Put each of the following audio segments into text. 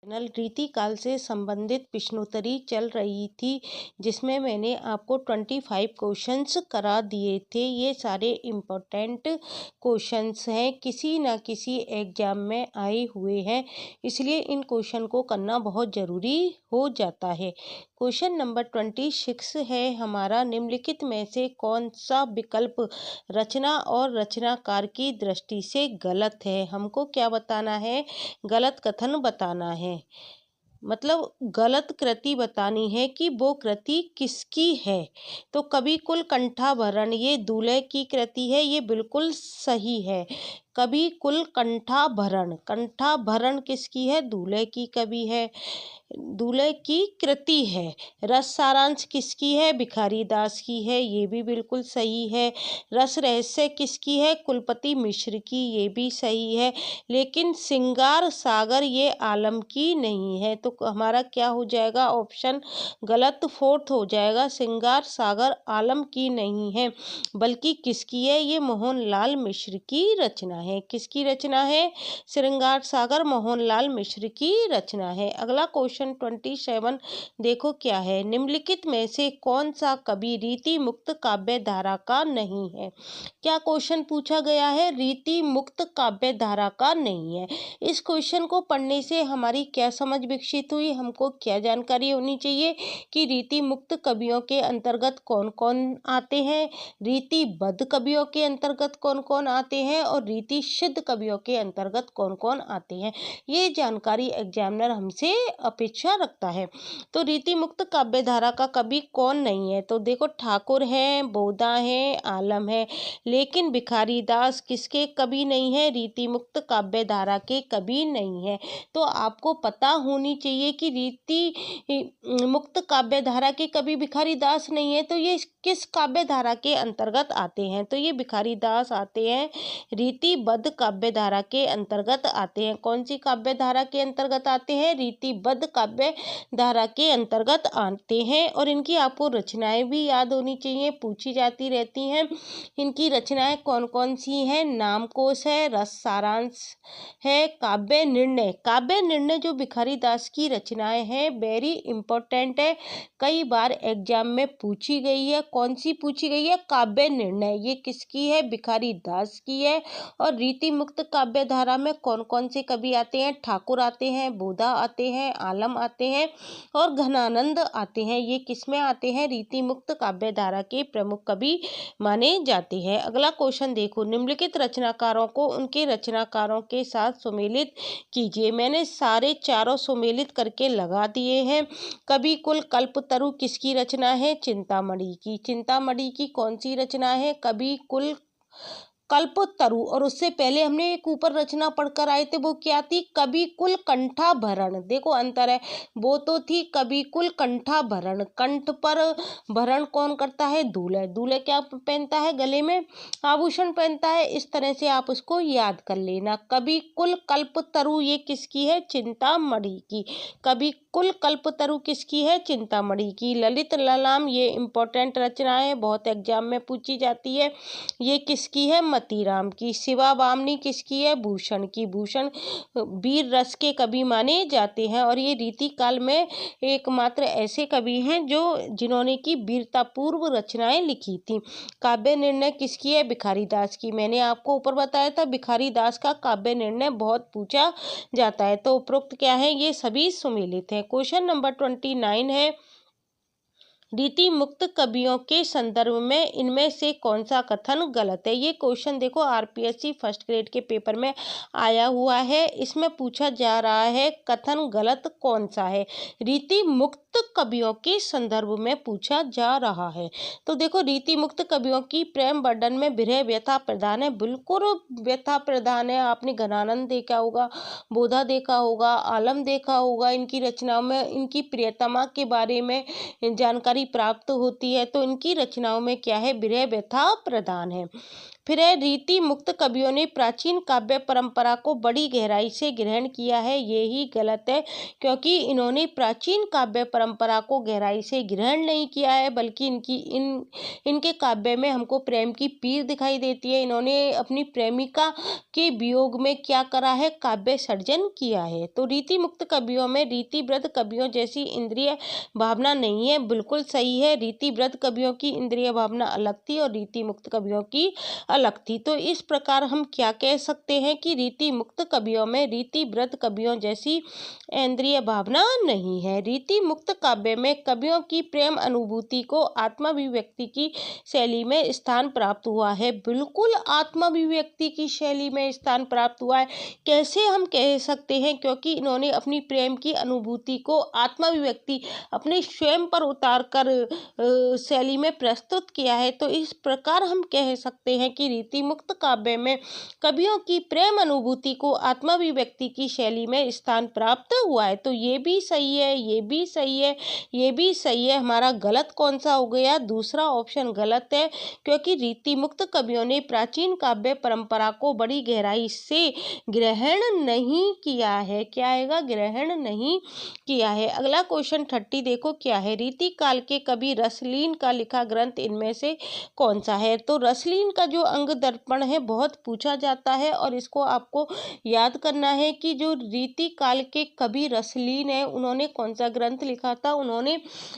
Channel रीतिकाल से संबंधित प्रश्नोत्तरी चल रही थी, जिसमें मैंने आपको 25 क्वेश्चंस करा दिए थे। ये सारे इम्पोर्टेंट क्वेश्चंस हैं, किसी न किसी एग्जाम में आए हुए हैं, इसलिए इन क्वेश्चन को करना बहुत ज़रूरी हो जाता है। क्वेश्चन नंबर 26 है हमारा, निम्नलिखित में से कौन सा विकल्प रचना और रचनाकार की दृष्टि से गलत है। हमको क्या बताना है, गलत कथन बताना है, मतलब गलत कृति बतानी है कि वो कृति किसकी है। तो कवि कुल कंठाभरण, ये दूल्हे की कृति है, ये बिल्कुल सही है। कवि कुल कंठाभरण, कंठाभरण किसकी है, दूल्हे की कवि है, दूल्हे की कृति है। रस सारांश किसकी है, भिखारी दास की है, ये भी बिल्कुल सही है। रस रहस्य किसकी है, कुलपति मिश्र की, ये भी सही है। लेकिन श्रृंगार सागर ये आलम की नहीं है, तो हमारा क्या हो जाएगा, ऑप्शन गलत, फोर्थ हो जाएगा। श्रृंगार सागर आलम की नहीं है, बल्कि किसकी है, ये मोहनलाल मिश्र की रचना है। किसकी रचना है, श्रृंगार सागर मोहनलाल मिश्र की रचना है। अगला क्वेश्चन 27 देखो क्या है, निम्नलिखित में से कौन सा कवि रीति मुक्त काव्य धारा का नहीं है। क्या क्वेश्चन पूछा गया है, रीति मुक्त काव्य धारा का नहीं है। इस क्वेश्चन को पढ़ने से हमारी क्या समझ विकसित हुई, हमको क्या जानकारी होनी चाहिए कि रीति मुक्त कवियों के अंतर्गत कौन कौन आते हैं, रीतिबद्ध कवियों के अंतर्गत कौन कौन आते हैं, और रीति सिद्ध कवियों के अंतर्गत कौन कौन आते हैं। ये जानकारी एग्जामिनर हमसे अपेक्षा रखता है। तो रीति मुक्त काव्य धारा का कवि कौन नहीं है, तो देखो ठाकुर है, बोधा है, आलम है, लेकिन भिखारी दास किसके कवि नहीं है, रीति मुक्त काव्य धारा के कवि नहीं है। तो आपको पता होनी चाहिए कि रीति मुक्त काव्य धारा के कवि भिखारी दास नहीं है, तो ये किस काव्य धारा के अंतर्गत आते हैं, तो ये भिखारी दास आते हैं, रीतिबद्ध काव्य धारा के अंतर्गत आते हैं। कौन सी काव्य धारा के अंतर्गत आते हैं, रीतिबद्ध काव्य धारा के अंतर्गत आते हैं। और इनकी आपको रचनाएं भी याद होनी चाहिए, पूछी जाती रहती हैं। इनकी रचनाएं कौन कौन सी हैं, नामकोश है, रस सारांश है, काव्य निर्णय। काव्य निर्णय जो भिखारी दास की रचनाएं हैं, वेरी इंपॉर्टेंट है, कई बार एग्जाम में पूछी गई है। कौन सी पूछी गई है, काव्य निर्णय, ये किसकी है, भिखारी दास की है। और रीति मुक्त काव्य धारा में कौन कौन से कवि आते हैं, ठाकुर आते हैं, बोधा आते हैं, आलम आते हैं और घनानंद आते हैं। ये किस में आते हैं, रीति मुक्त काव्य धारा के प्रमुख कवि माने जाते हैं। अगला क्वेश्चन देखो, निम्नलिखित रचनाकारों को उनके रचनाकारों के साथ सुमेलित कीजिए। मैंने सारे चारों सुमेलित करके लगा दिए हैं। कवि कुल कल्पतरु किसकी रचना है, चिंतामणि की। चिंतामणि की कौन सी रचना है, कवि कुल कल्पतरु। और उससे पहले हमने एक ऊपर रचना पढ़कर आए थे, वो क्या थी, कवि कुल कंठाभरण। देखो अंतर है, वो तो थी कवि कुल कंठाभरण, कंठ पर भरण कौन करता है, दूल्हे। दूल्हे क्या पहनता है, गले में आभूषण पहनता है। इस तरह से आप उसको याद कर लेना। कवि कुल कल्पतरु ये किसकी है, चिंतामणि की। कवि कुल कल्पतरु किसकी है, चिंतामणि की। ललित ललाम ये इंपॉर्टेंट रचना है, बहुत एग्जाम में पूछी जाती है, ये किसकी है, मतीराम की। शिवा वामनी किसकी है, भूषण की। भूषण वीर रस के कवि माने जाते हैं, और ये रीति काल में एकमात्र ऐसे कवि हैं जो जिन्होंने की वीरतापूर्व रचनाएं लिखी थी। काव्य निर्णय किसकी है, भिखारी दास की। मैंने आपको ऊपर बताया था भिखारी दास का काव्य निर्णय बहुत पूछा जाता है। तो उपरोक्त क्या है, ये सभी सुमेलित है। क्वेश्चन नंबर 29 है, रीति मुक्त कवियों के संदर्भ में इनमें से कौन सा कथन गलत है। ये क्वेश्चन देखो आरपीएससी फर्स्ट ग्रेड के पेपर में आया हुआ है। इसमें पूछा जा रहा है कथन गलत कौन सा है, रीति मुक्त कवियों के संदर्भ में पूछा जा रहा है। तो देखो रीति मुक्त कवियों की प्रेम वर्णन में विरह व्यथा प्रधान है, बिल्कुल व्यथा प्रधान है। आपने घनानंद देखा होगा, बोधा देखा होगा, आलम देखा होगा, इनकी रचनाओं में इनकी प्रियतमा के बारे में जानकारी प्राप्त होती है। तो इनकी रचनाओं में क्या है, विरह व्यथा प्रधान है। फिर है रीति मुक्त कवियों ने प्राचीन काव्य परंपरा को बड़ी गहराई से ग्रहण किया है। ये ही गलत है, क्योंकि इन्होंने प्राचीन काव्य परंपरा को गहराई से ग्रहण नहीं किया है, बल्कि इनके काव्य में हमको प्रेम की पीर दिखाई देती है। इन्होंने अपनी प्रेमिका के वियोग में क्या करा है, काव्य सर्जन किया है। तो रीति मुक्त कवियों में रीतिबद्ध कवियों जैसी इंद्रिय भावना नहीं है। बिल्कुल सही है, रीतिबद्ध कवियों की इंद्रिय भावना अलग थी और रीति मुक्त कवियों की अलग थी। तो इस प्रकार हम क्या कह सकते हैं कि रीति मुक्त कवियों में रीतिबद्ध कवियों जैसी इंद्रिय भावना नहीं है। रीति मुक्त काव्य में कवियों की प्रेम अनुभूति को आत्माभिव्यक्ति की शैली में स्थान प्राप्त हुआ है। बिल्कुल आत्माभिव्यक्ति की शैली में स्थान प्राप्त हुआ है। कैसे हम कह सकते हैं, क्योंकि इन्होंने अपनी प्रेम की अनुभूति को आत्माभिव्यक्ति अपने स्वयं पर उतार कर शैली में प्रस्तुत किया है। तो इस प्रकार हम कह सकते हैं कि रीति मुक्त काव्य में कवियों की प्रेम अनुभूति को आत्माभिव्यक्ति की शैली में स्थान प्राप्त हुआ है। तो ये भी सही है, ये भी सही है, ये भी सही है। हमारा गलत कौन सा हो गया, दूसरा ऑप्शन गलत है, क्योंकि रीति मुक्त कवियों ने प्राचीन काव्य परंपरा को बड़ी गहराई से ग्रहण नहीं किया है। क्या आएगा, ग्रहण नहीं किया है। अगला क्वेश्चन 30 देखो क्या है, रीति काल के कवि रसलीन का लिखा ग्रंथ इनमें से कौन सा है। तो रसलीन का जो अंग दर्पण है बहुत पूछा जाता है, और इसको आपको याद करना है कि जो रीति काल के कवि रसलीन है उन्होंने कौन सा ग्रंथ लिखा था, उन्होंने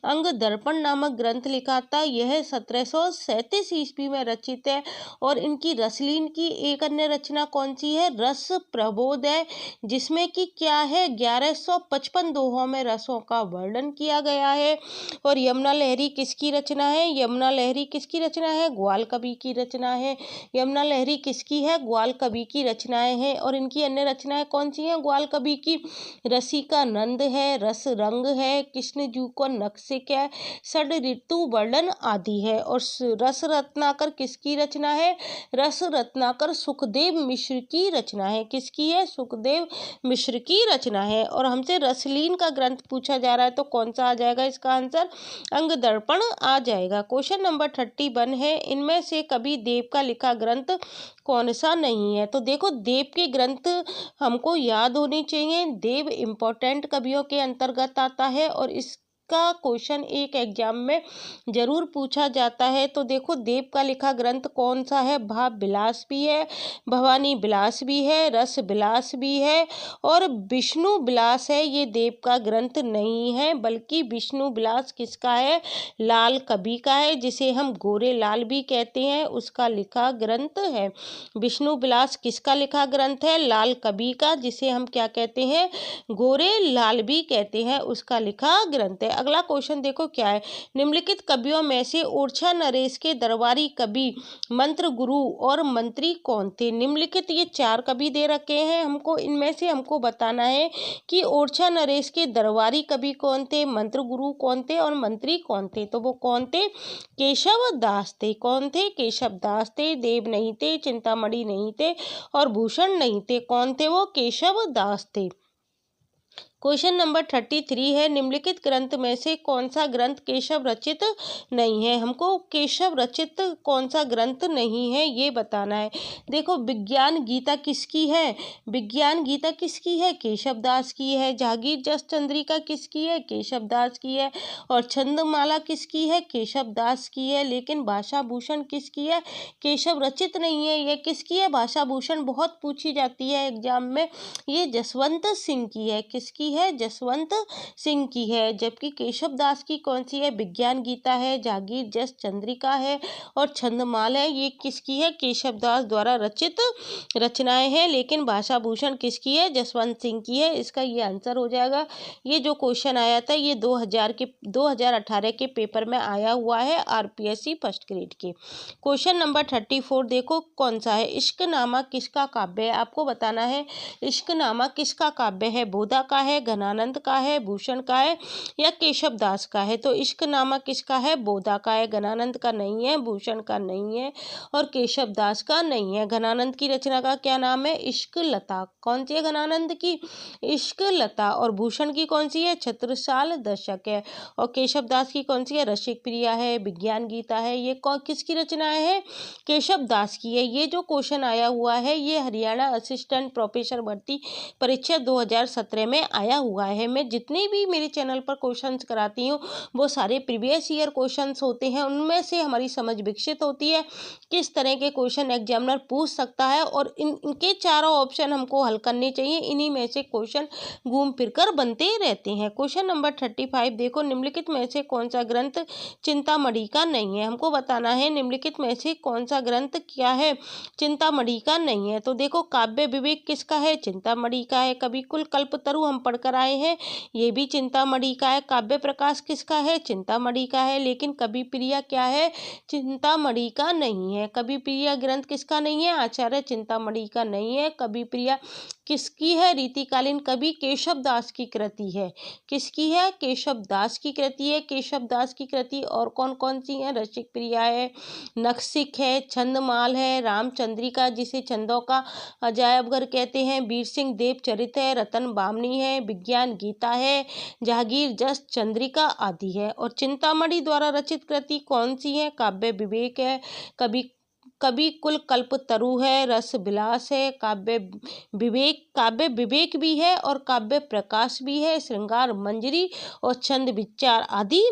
अंग दर्पण नामक ग्रंथ लिखा था। यह 1737 ईस्वी में रचित है। और इनकी रसलीन की एक अन्य रचना कौन सी है, रस प्रबोध है, जिसमें कि क्या है 1155 दोहों में रसों का वर्णन किया गया है। और यमुना लहरी किसकी रचना है, यमुना लहरी किसकी रचना है, ग्वाल कवि की रचना है। यमुना लहरी किसकी है, ग्वाल कवि की रचनाएं हैं। और इनकी अन्य रचनाएं कौन सी हैं ग्वाल कवि की, रसिका नंद है, रस रंग है, कृष्ण जू को नक्सिक है, षड ऋतु वर्णन आदि है। और रस रत्नाकर किसकी रचना है, रस रत्नाकर सुखदेव मिश्र की रचना है। किसकी है, सुखदेव मिश्र की रचना है। और हमसे रसलीन का ग्रंथ पूछा जा रहा है, तो कौन सा आ जाएगा इसका आंसर, अंग दर्पण आ जाएगा। क्वेश्चन नंबर 31 है, इनमें से कवि देव का लिखा ग्रंथ कौन सा नहीं है। तो देखो देव के ग्रंथ हमको याद होने चाहिए। देव इम्पोर्टेंट कवियों के अंतर्गत आता है, और इसका क्वेश्चन एक एग्जाम में जरूर पूछा जाता है। तो देखो देव का लिखा ग्रंथ कौन सा है, भाव विलास भी है, भवानी विलास भी है, रस विलास भी है, और विष्णु विलास है। ये देव का ग्रंथ नहीं है, बल्कि विष्णु विलास किसका है, लाल कवि का है, जिसे हम गोरे लाल भी कहते हैं, उसका लिखा ग्रंथ है। विष्णु विलास किसका लिखा ग्रंथ है, लाल कवि का, जिसे हम क्या कहते हैं, गोरे लाल भी कहते हैं, उसका लिखा ग्रंथ है। अगला क्वेश्चन देखो क्या है, निम्नलिखित कवियों में से ओरछा नरेश के दरबारी कवि, मंत्र गुरु और मंत्री कौन थे। निम्नलिखित ये 4 कवि दे रखे हैं हमको, इनमें से हमको बताना है कि ओरछा नरेश के दरबारी कवि कौन थे, मंत्र गुरु कौन थे और मंत्री कौन थे। तो वो कौन थे, केशव दास थे। कौन थे, केशव दास थे। देव नहीं थे, चिंतामणि नहीं थे और भूषण नहीं थे। कौन थे वो, केशव दास थे। क्वेश्चन नंबर 33 है, निम्नलिखित ग्रंथ में से कौन सा ग्रंथ केशव रचित नहीं है। हमको केशव रचित कौन सा ग्रंथ नहीं है ये बताना है। देखो विज्ञान गीता किसकी है, विज्ञान गीता किसकी है, केशव दास की है। जागीर जस चंद्रिका किसकी है, केशव दास की है। और छंदमाला किसकी है, केशव दास की है। लेकिन भाषा भूषण किसकी है, केशव रचित नहीं है। ये किसकी है, भाषा भूषण बहुत पूछी जाती है एग्जाम में, ये जसवंत सिंह की है। किसकी है, जसवंत सिंह की है। जबकि केशव दास की कौन सी है, विज्ञान गीता है, जागीर जस चंद्रिका है और छंदमाल है। ये किसकी है, केशव दास द्वारा रचित रचनाएं हैं। लेकिन भाषा भूषण किसकी है, जसवंत सिंह की है। इसका ये आंसर हो जाएगा। ये जो क्वेश्चन आया था ये 2018 के पेपर में आया हुआ है, आरपीएससी फर्स्ट ग्रेड के। क्वेश्चन नंबर 34 देखो कौन सा है, इश्कनामा किसका काव्य है। आपको बताना है इश्कनामा किसका काव्य है, बोधा का है, घनानंद का है, भूषण का है या केशव दास का है? तो इश्क नामा किसका है? बोधा का है। घनानंद का नहीं है, भूषण का नहीं है और केशव दास का नहीं है। घनानंद की रचना का क्या नाम है? इश्क लता। कौन सी है घनानंद की? इश्क लता। और भूषण की कौन सी है? छत्रसाल दशक है। और केशव दास की कौन सी है? रसिक प्रिया है, विज्ञान गीता है। ये किसकी रचना है? केशव दास की है। ये जो क्वेश्चन आया हुआ है ये हरियाणा असिस्टेंट प्रोफेसर भर्ती परीक्षा 2017 में आया हुआ है। मैं जितने भी मेरे चैनल पर क्वेश्चंस कराती हूँ वो सारे प्रीवियस ईयर क्वेश्चंस होते हैं। उनमें से हमारी समझ विकसित होती है किस तरह के क्वेश्चन एग्जामिनर पूछ सकता है और इनके चारों ऑप्शन हमको हल करने चाहिए। इन्हीं में से क्वेश्चन घूम फिर कर बनते रहते हैं। क्वेश्चन नंबर 35 देखो, निम्नलिखित में से कौन सा ग्रंथ चिंतामणि का नहीं है? हमको बताना है निम्नलिखित में से कौन सा ग्रंथ क्या है? चिंतामणि का नहीं है। तो देखो, काव्य विवेक किसका है? चिंतामणि का है। कविकुल कल्पतरु हम पढ़कर आए हैं, ये भी चिंतामणि का है। काव्य प्रकाश किसका है? चिंतामणि का है। लेकिन कवि प्रिया क्या है? चिंतामणि का नहीं है। कवि प्रिया ग्रंथ किसका नहीं है? आचार्य चिंतामणि का नहीं है। कवि प्रिया किसकी है? रीतिकालीन कवि केशव दास की कृति है। किसकी है? केशव दास की कृति है। केशव दास की कृति और कौन कौन सी है? रसिक प्रिया है, नखशिख है, छंदमाल है, रामचंद्रिका जिसे छंदों का अजायब घर कहते हैं, वीर सिंह देव चरित है, रतन बामनी है, विज्ञान गीता है, जहांगीर जस चंद्रिका आदि है। और चिंतामणि द्वारा रचित कृति कौन सी है? काव्य विवेक है, कवि कवि कुल कल्पतरु है, रस विलास है, काव्य विवेक भी है और काव्य प्रकाश भी है, श्रृंगार मंजरी और छंद विचार आदि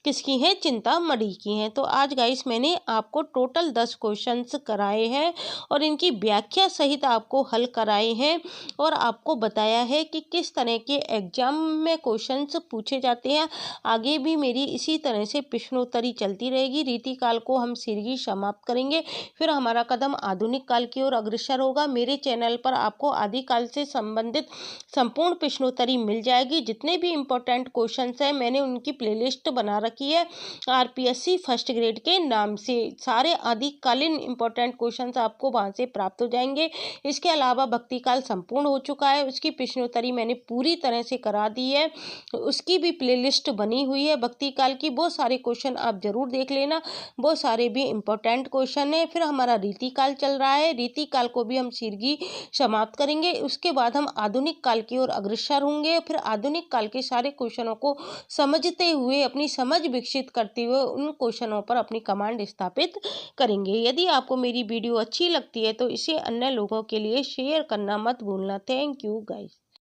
किसकी है? चिंतामणि की हैं। तो आज गाइस मैंने आपको टोटल 10 क्वेश्चंस कराए हैं और इनकी व्याख्या सहित आपको हल कराए हैं और आपको बताया है कि किस तरह के एग्जाम में क्वेश्चंस पूछे जाते हैं। आगे भी मेरी इसी तरह से प्रश्नोत्तरी चलती रहेगी। रीतिकाल को हम शीघ्र समाप्त करेंगे, फिर हमारा कदम आधुनिक काल की ओर अग्रसर होगा। मेरे चैनल पर आपको आदिकाल से संबंधित संपूर्ण प्रश्नोत्तरी मिल जाएगी। जितने भी इम्पोर्टेंट क्वेश्चंस हैं मैंने उनकी प्लेलिस्ट बना रखी है आरपीएससी फर्स्ट ग्रेड के नाम से। सारे आदिकालीन इम्पोर्टेंट क्वेश्चंस आपको वहां से प्राप्त हो जाएंगे। इसके अलावा भक्तिकाल संपूर्ण हो चुका है, उसकी प्रश्नोत्तरी मैंने पूरी तरह से करा दी है, उसकी भी प्लेलिस्ट बनी हुई है। भक्तिकाल की वो सारे क्वेश्चन आप जरूर देख लेना, वो सारे भी इम्पोर्टेंट क्वेश्चन है। फिर हमारा रीतिकाल चल रहा है, रीतिकाल को भी हम शीघ्र समाप्त करेंगे। उसके बाद हम आधुनिक काल की ओर अग्रसर होंगे। फिर आधुनिक काल के सारे क्वेश्चनों को समझते हुए, अपनी समझ विकसित करते हुए उन क्वेश्चनों पर अपनी कमांड स्थापित करेंगे। यदि आपको मेरी वीडियो अच्छी लगती है तो इसे अन्य लोगों के लिए शेयर करना मत भूलना। Thank you guys.